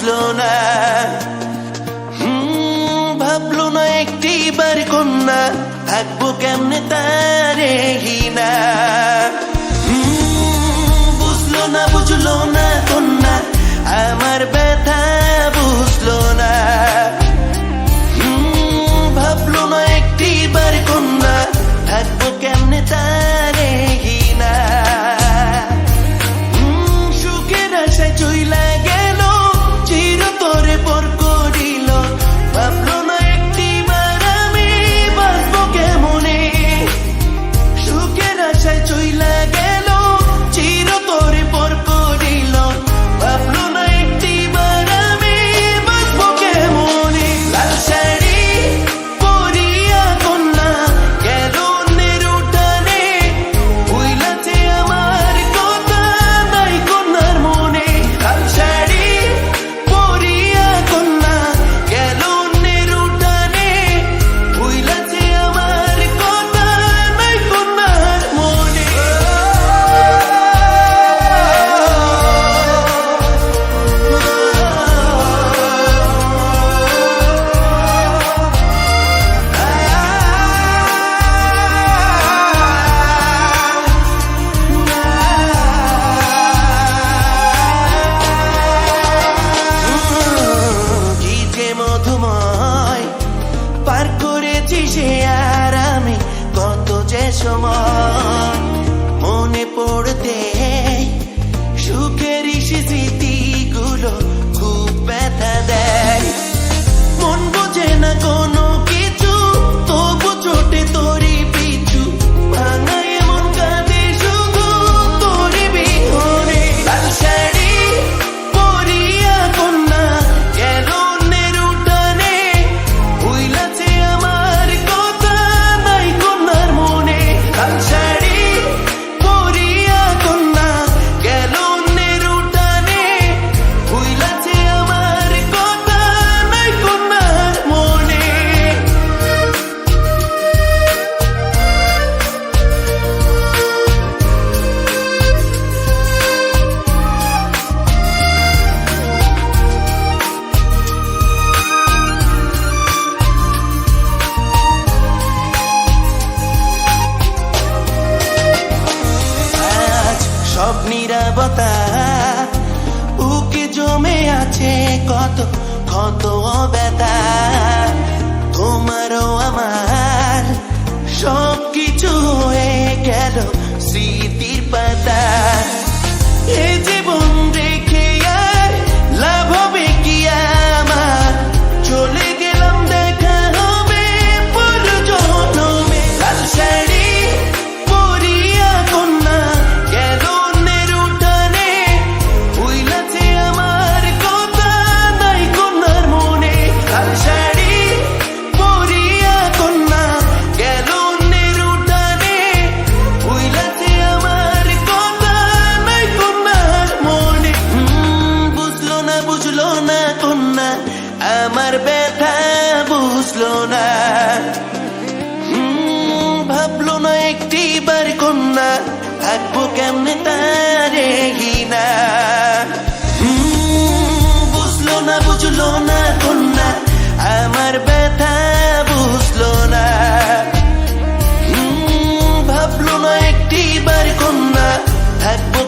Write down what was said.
বুঝলো না। ভাবলো না একটিবার কন্যা থাকবো কেমনে তারে হিনা। বুঝলো না বুঝলো না কন্যা আমার ব্যথা বুঝলো না। ভাবলো না একটিবার কন্যা থাকবো কেমনে তারে হিনা। সুখের আশায় চইলা গেল চিরতরে পর করিল। ভাবলো না একটিবার আমি বাঁচবো কেমনে। সুখের আশায় চইলা গেল চিরতরে পর করিল। ভাবলো না একটিবার আমি বাঁচবো কেমনে। লাল শাড়ি পরিয়া কন্যা গেল অন্যের উঠানে। ভুইলাছে আমার কথা নাই কন্যার মনে। লাল শাড়ি পরিয়া কন্যা গেল অন্যের উঠানে। ভুইলাছে আমার কথা নাই কন্যার মনে। কি যে মধুময় পার করেছি সে আর আমি কত যে সময়। মনে পড়তে সুখের স্মৃতিগুলো খুব ব্যথা দেয়। মন বোঝে না কোনো কিছু তবু চোটে তোরি পিছু। ভাঙা এমন কাঁদে শুধু তোরি বিহনে। লাল শাড়ি পরিয়া কন্যা গেল অন্যের উঠানে। ভুইলাছে আমার কথা নাই কন্যার মনে। লাল শাড়ি পরিয়া কন্যা গেল অন্যের উঠানে। ভুইলাছে আমার কথা নাই কন্যার মনে। আজ সব নীরবতা বুকে জমে আছে কত কত ব্যথা। তোমারও আমার সব কিছু হয়ে গেল স্মৃতির পাতা। এ জীবন রেখে আর লাভ হবে কি আমার। চলে গেলাম দেখা হবে পর জনমে। লাল শাড়ি পরিয়া কন্যা গেল অন্যের উঠানে। ভুইলাছে আমার কথা নাই কন্যার মনে। লাল শাড়ি পরিয়া কন্যা গেল অন্যের উঠানে। ভুইলাছে আমার কথা নাই কন্যার মনে। বুঝলো না কন্যা আমার ব্যথা বুঝলো না। ভাবলো না একটিবার কন্যা থাকবো কেমনে তারে হিনা। বুঝলো না কন্যা আমার ব্যথা বুঝলো না। ভাবলো না একটিবার কন্যা থাকবো